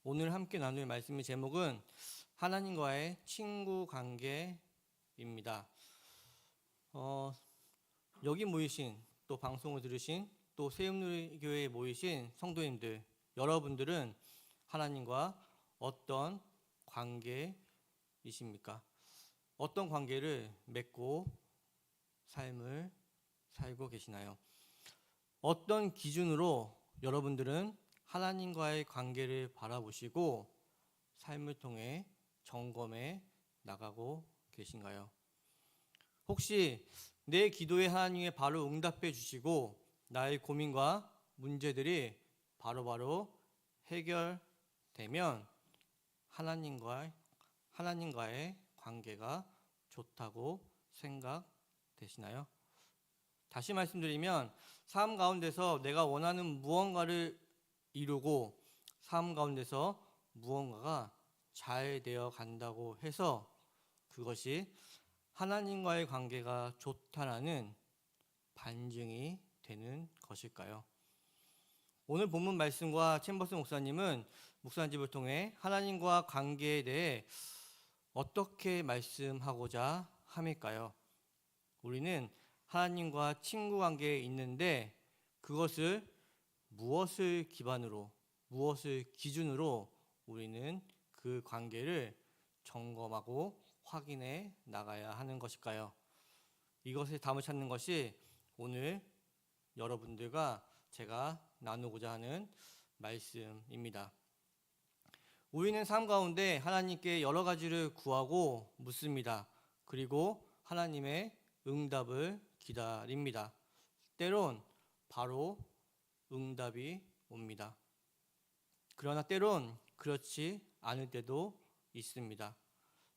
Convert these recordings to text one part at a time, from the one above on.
오늘 함께 나눌 말씀의 제목은 하나님과의 친구 관계입니다. 여기 모이신 또 방송을 들으신 또 세움누리교회에 모이신 성도님들, 여러분들은 하나님과 어떤 관계이십니까? 어떤 관계를 맺고 삶을 살고 계시나요? 어떤 기준으로 여러분들은 하나님과의 관계를 바라보시고 삶을 통해 점검해 나가고 계신가요? 혹시 내 기도에 하나님이 바로 응답해 주시고 나의 고민과 문제들이 바로바로 해결되면 하나님과의 관계가 좋다고 생각되시나요? 다시 말씀드리면 삶 가운데서 내가 원하는 무언가를 이루고 삶 가운데서 무언가가 잘 되어 간다고 해서 그것이 하나님과의 관계가 좋다라는 반증이 되는 것일까요? 오늘 본문 말씀과 챔버스 목사님은 목사님집을 통해 하나님과 관계에 대해 어떻게 말씀하고자 함일까요? 우리는 하나님과 친구 관계에 있는데 그것을 무엇을 기반으로, 무엇을 기준으로 우리는 그 관계를 점검하고 확인해 나가야 하는 것일까요? 이것의 답을 찾는 것이 오늘 여러분들과 제가 나누고자 하는 말씀입니다. 우리는 삶 가운데 하나님께 여러 가지를 구하고 묻습니다. 그리고 하나님의 응답을 기다립니다. 때론 바로 응답이 옵니다. 그러나 때론 그렇지 않을 때도 있습니다.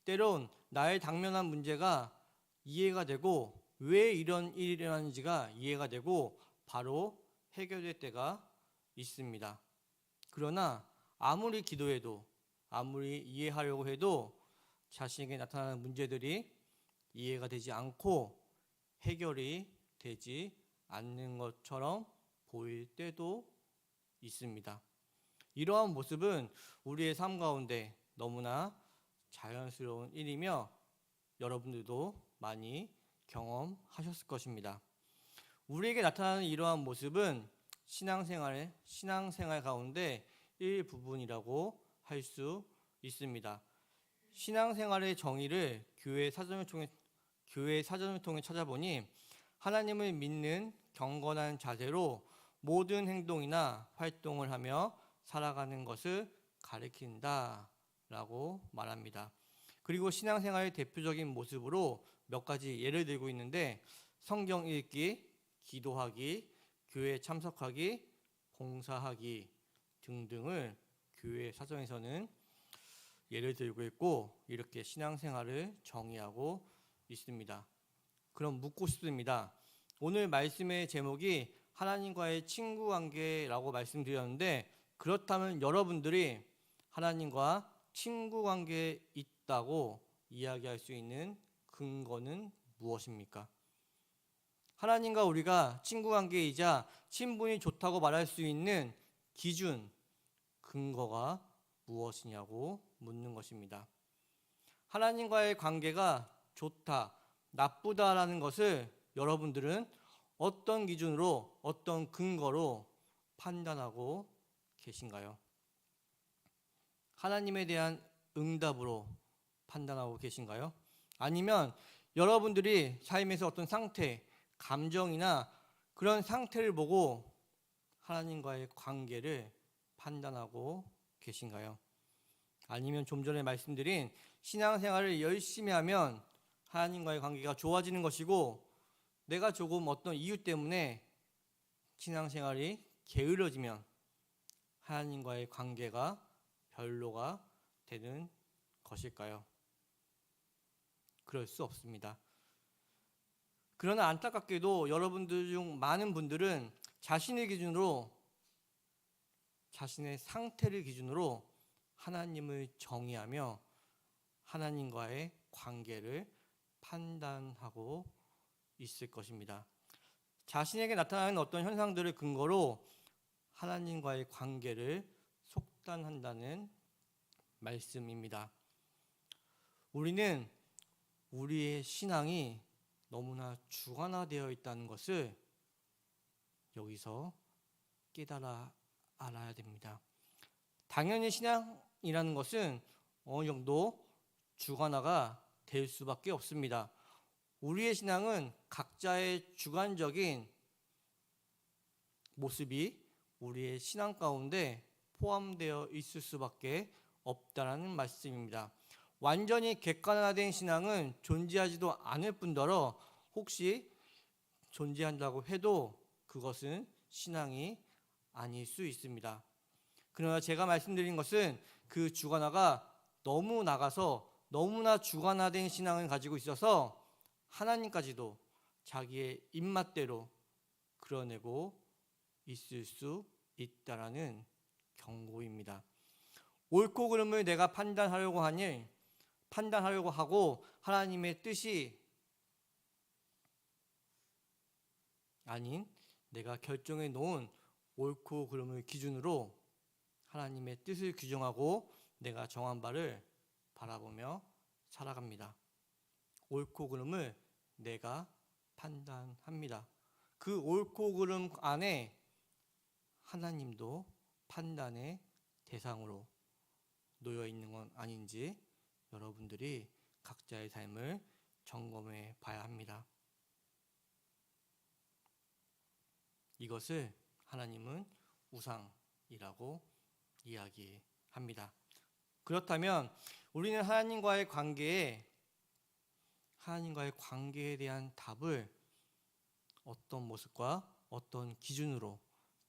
때론 나의 당면한 문제가 이해가 되고 왜 이런 일이 일어나는지가 이해가 되고 바로 해결될 때가 있습니다. 그러나 아무리 기도해도 아무리 이해하려고 해도 자신에게 나타나는 문제들이 이해가 되지 않고 해결이 되지 않는 것처럼 보일 때도 있습니다. 이러한 모습은 우리의 삶 가운데 너무나 자연스러운 일이며 여러분들도 많이 경험하셨을 것입니다. 우리에게 나타나는 이러한 모습은 신앙생활 가운데 일부분이라고 할 수 있습니다. 신앙생활의 정의를 교회 사전을 통해 찾아보니 하나님을 믿는 경건한 자세로 모든 행동이나 활동을 하며 살아가는 것을 가리킨다라고 말합니다. 그리고 신앙생활의 대표적인 모습으로 몇 가지 예를 들고 있는데 성경 읽기, 기도하기, 교회 참석하기, 봉사하기 등등을 교회 사전에서는 예를 들고 있고 이렇게 신앙생활을 정의하고 있습니다. 그럼 묻고 싶습니다. 오늘 말씀의 제목이 하나님과의 친구 관계라고 말씀드렸는데 그렇다면 여러분들이 하나님과 친구 관계에 있다고 이야기할 수 있는 근거는 무엇입니까? 하나님과 우리가 친구 관계이자 친분이 좋다고 말할 수 있는 기준, 근거가 무엇이냐고 묻는 것입니다. 하나님과의 관계가 좋다, 나쁘다라는 것을 여러분들은 어떤 기준으로, 어떤 근거로 판단하고 계신가요? 하나님에 대한 응답으로 판단하고 계신가요? 아니면 여러분들이 삶에서 어떤 상태, 감정이나 그런 상태를 보고 하나님과의 관계를 판단하고 계신가요? 아니면 좀 전에 말씀드린 신앙생활을 열심히 하면 하나님과의 관계가 좋아지는 것이고 내가 조금 어떤 이유 때문에 신앙생활이 게으러지면 하나님과의 관계가 별로가 되는 것일까요? 그럴 수 없습니다. 그러나 안타깝게도 여러분들 중 많은 분들은 자신의 기준으로 자신의 상태를 기준으로 하나님을 정의하며 하나님과의 관계를 판단하고 있을 것입니다. 자신에게 나타나는 어떤 현상들을 근거로 하나님과의 관계를 속단한다는 말씀입니다. 우리는 우리의 신앙이 너무나 주관화되어 있다는 것을 여기서 깨달아 알아야 됩니다. 당연히 신앙이라는 것은 어느 정도 주관화가 될 수밖에 없습니다. 우리의 신앙은 각자의 주관적인 모습이 우리의 신앙 가운데 포함되어 있을 수밖에 없다라는 말씀입니다. 완전히 객관화된 신앙은 존재하지도 않을 뿐더러 혹시 존재한다고 해도 그것은 신앙이 아닐 수 있습니다. 그러나 제가 말씀드린 것은 그 주관화가 너무 나가서 너무나 주관화된 신앙을 가지고 있어서 하나님까지도 자기의 입맛대로 그려내고 있을 수 있다라는 경고입니다. 옳고 그름을 내가 판단하려고 하고 하나님의 뜻이 아닌 내가 결정해 놓은 옳고 그름을 기준으로 하나님의 뜻을 규정하고 내가 정한 바를 바라보며 살아갑니다. 옳고 그름을 내가 판단합니다. 그 옳고 그름 안에 하나님도 판단의 대상으로 놓여 있는 건 아닌지 여러분들이 각자의 삶을 점검해 봐야 합니다. 이것을 하나님은 우상이라고 이야기합니다. 그렇다면 우리는 하나님과의 관계에 대한 답을 어떤 모습과 어떤 기준으로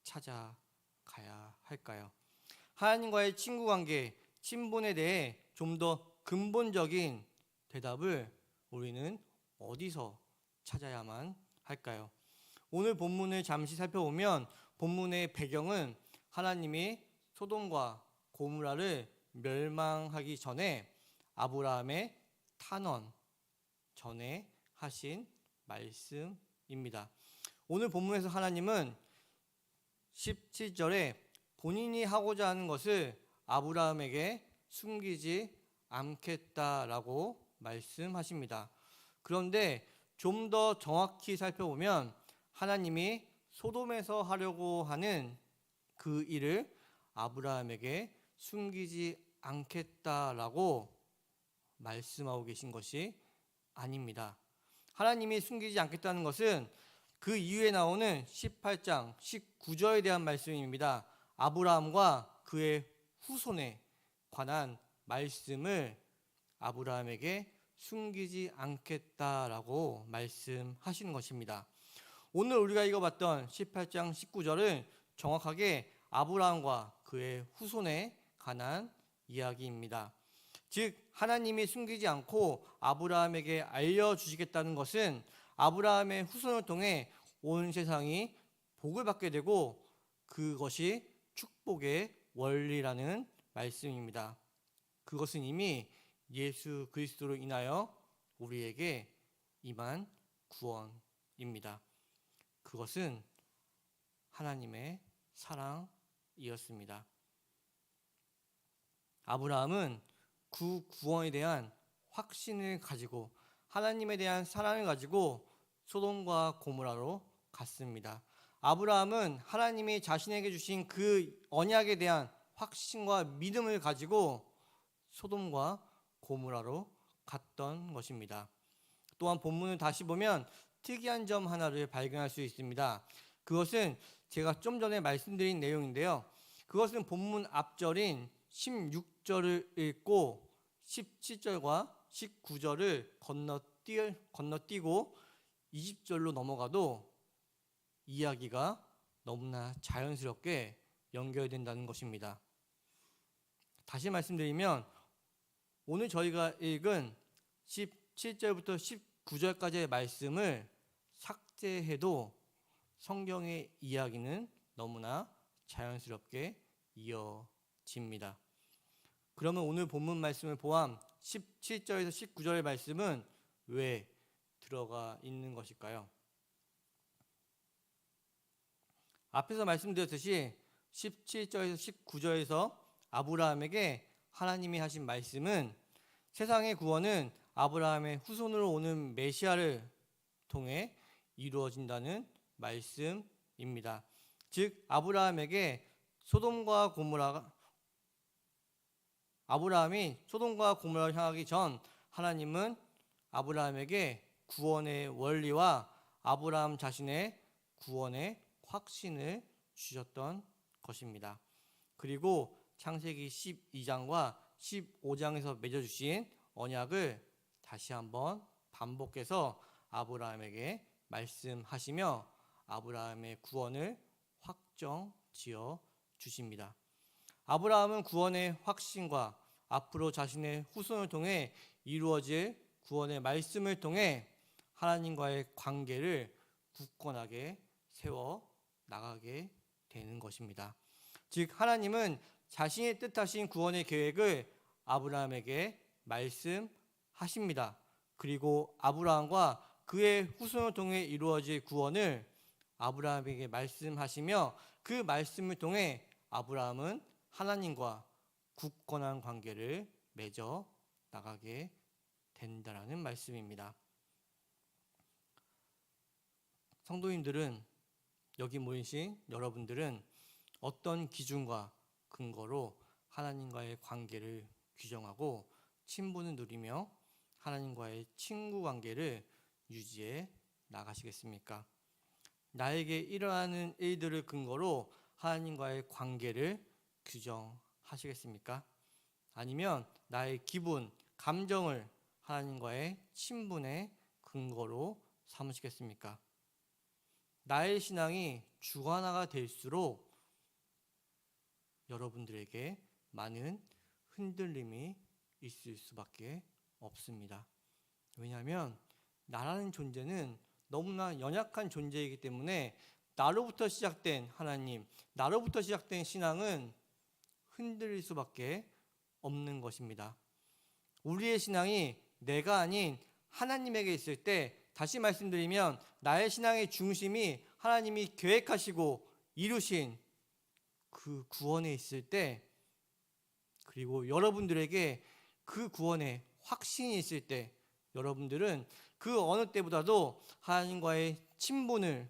찾아가야 할까요? 하나님과의 친구 관계, 친분에 대해 좀 더 근본적인 대답을 우리는 어디서 찾아야만 할까요? 오늘 본문을 잠시 살펴보면 본문의 배경은 하나님이 소돔과 고모라를 멸망하기 전에 아브라함의 탄원 전에 하신 말씀입니다. 오늘 본문에서 하나님은 17절에 본인이 하고자 하는 것을 아브라함에게 숨기지 않겠다라고 말씀하십니다. 그런데 좀 더 정확히 살펴보면 하나님이 소돔에서 하려고 하는 그 일을 아브라함에게 숨기지 않겠다라고 말씀하고 계신 것이 아닙니다. 하나님이 숨기지 않겠다는 것은 그 이후에 나오는 18장 19절에 대한 말씀입니다. 아브라함과 그의 후손에 관한 말씀을 아브라함에게 숨기지 않겠다라고 말씀하시는 것입니다. 오늘 우리가 읽어봤던 18장 19절은 정확하게 아브라함과 그의 후손에 관한 이야기입니다. 즉 하나님이 숨기지 않고 아브라함에게 알려주시겠다는 것은 아브라함의 후손을 통해 온 세상이 복을 받게 되고 그것이 축복의 원리라는 말씀입니다. 그것은 이미 예수 그리스도로 인하여 우리에게 임한 구원입니다. 그것은 하나님의 사랑이었습니다. 아브라함은 그 구원에 대한 확신을 가지고 하나님에 대한 사랑을 가지고 소돔과 고모라로 갔습니다. 아브라함은 하나님이 자신에게 주신 그 언약에 대한 확신과 믿음을 가지고 소돔과 고모라로 갔던 것입니다. 또한 본문을 다시 보면 특이한 점 하나를 발견할 수 있습니다. 그것은 제가 좀 전에 말씀드린 내용인데요. 그것은 본문 앞절인 16절을 읽고 17절과 19절을 건너뛰고 20절로 넘어가도 이야기가 너무나 자연스럽게 연결된다는 것입니다. 다시 말씀드리면 오늘 저희가 읽은 17절부터 19절까지의 말씀을 삭제해도 성경의 이야기는 너무나 자연스럽게 이어집니다. 그러면 오늘 본문 말씀을 포함 17절에서 19절의 말씀은 왜 들어가 있는 것일까요? 앞에서 말씀드렸듯이 17절에서 19절에서 아브라함에게 하나님이 하신 말씀은 세상의 구원은 아브라함의 후손으로 오는 메시아를 통해 이루어진다는 말씀입니다. 즉 아브라함이 소돔과 고모라를 향하기 전 하나님은 아브라함에게 구원의 원리와 아브라함 자신의 구원의 확신을 주셨던 것입니다. 그리고 창세기 12장과 15장에서 맺어주신 언약을 다시 한번 반복해서 아브라함에게 말씀하시며 아브라함의 구원을 확정 지어 주십니다. 아브라함은 구원의 확신과 앞으로 자신의 후손을 통해 이루어질 구원의 말씀을 통해 하나님과의 관계를 굳건하게 세워 나가게 되는 것입니다. 즉 하나님은 자신의 뜻하신 구원의 계획을 아브라함에게 말씀하십니다. 그리고 아브라함과 그의 후손을 통해 이루어질 구원을 아브라함에게 말씀하시며 그 말씀을 통해 아브라함은 하나님과 굳건한 관계를 맺어 나가게 된다라는 말씀입니다. 성도님들은, 여기 모이신 여러분들은 어떤 기준과 근거로 하나님과의 관계를 규정하고 친분을 누리며 하나님과의 친구 관계를 유지해 나가시겠습니까? 나에게 일어나는 일들을 근거로 하나님과의 관계를 규정하시겠습니까? 아니면 나의 기분, 감정을 하나님과의 친분의 근거로 삼으시겠습니까? 나의 신앙이 주관화가 될수록 여러분들에게 많은 흔들림이 있을 수밖에 없습니다. 왜냐하면 나라는 존재는 너무나 연약한 존재이기 때문에 나로부터 시작된 하나님, 나로부터 시작된 신앙은 흔들릴 수밖에 없는 것입니다. 우리의 신앙이 내가 아닌 하나님에게 있을 때, 다시 말씀드리면 나의 신앙의 중심이 하나님이 계획하시고 이루신 그 구원에 있을 때, 그리고 여러분들에게 그 구원의 확신이 있을 때, 여러분들은 그 어느 때보다도 하나님과의 친분을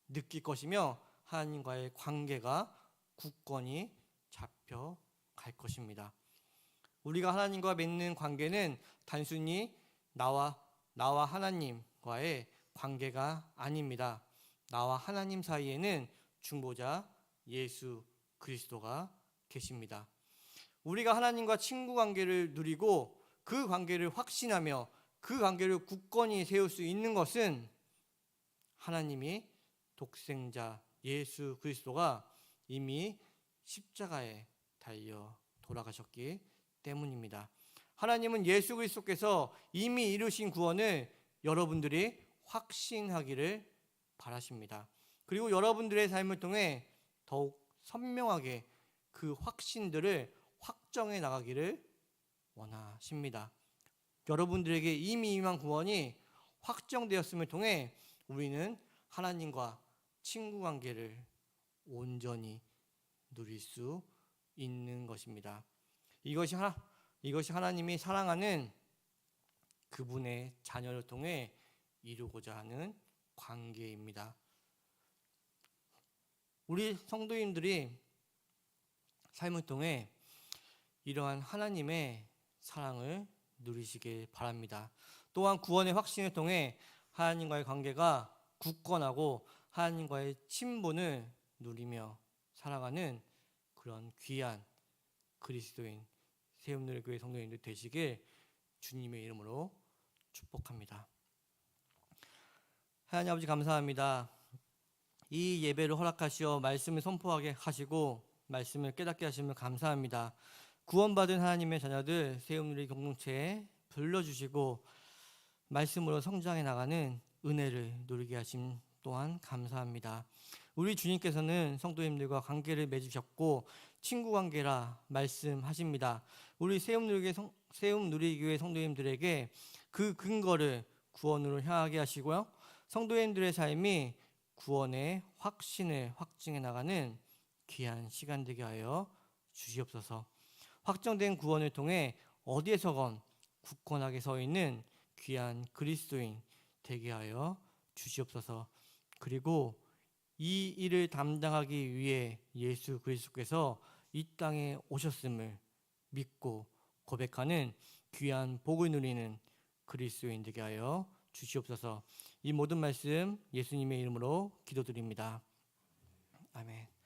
느낄 것이며 하나님과의 관계가 굳건히 잡혀갈 것입니다. 우리가 하나님과 맺는 관계는 단순히 나와 하나님과의 관계가 아닙니다. 나와 하나님 사이에는 중보자 예수 그리스도가 계십니다. 우리가 하나님과 친구 관계를 누리고 그 관계를 확신하며 그 관계를 굳건히 세울 수 있는 것은 하나님이 독생자 예수 그리스도가 이미 십자가에 달려 돌아가셨기 때문입니다. 하나님은 예수 그리스도께서 이미 이루신 구원을 여러분들이 확신하기를 바라십니다. 그리고 여러분들의 삶을 통해 더욱 선명하게 그 확신들을 확정해 나가기를 원하십니다. 여러분들에게 이미 임한 구원이 확정되었음을 통해 우리는 하나님과 친구 관계를 온전히 누릴 수 있는 것입니다. 이것이 하나님이 사랑하는 그분의 자녀를 통해 이루고자 하는 관계입니다. 우리 성도님들이 삶을 통해 이러한 하나님의 사랑을 누리시길 바랍니다. 또한 구원의 확신을 통해 하나님과의 관계가 굳건하고 하나님과의 친분을 누리며 살아가는 그런 귀한 그리스도인 세움누리 교회 성도님들 되시길 주님의 이름으로 축복합니다. 하나님 아버지 감사합니다. 이 예배를 허락하시어 말씀을 선포하게 하시고 말씀을 깨닫게 하시면 감사합니다. 구원받은 하나님의 자녀들 세움누리 공동체에 불러주시고 말씀으로 성장해 나가는 은혜를 누리게 하심 또한 감사합니다. 우리 주님께서는 성도님들과 관계를 맺으셨고 친구 관계라 말씀하십니다. 우리 세움누리교회 성도님들에게 그 근거를 구원으로 향하게 하시고요, 성도님들의 삶이 구원의 확신을 확증해 나가는 귀한 시간 되게 하여 주시옵소서. 확정된 구원을 통해 어디에서건 굳건하게 서 있는 귀한 그리스도인 되게 하여 주시옵소서. 그리고 이 일을 담당하기 위해 예수 그리스도께서 이 땅에 오셨음을 믿고 고백하는 귀한 복을 누리는 그리스도인 되게 하여 주시옵소서. 이 모든 말씀 예수님의 이름으로 기도드립니다. 아멘.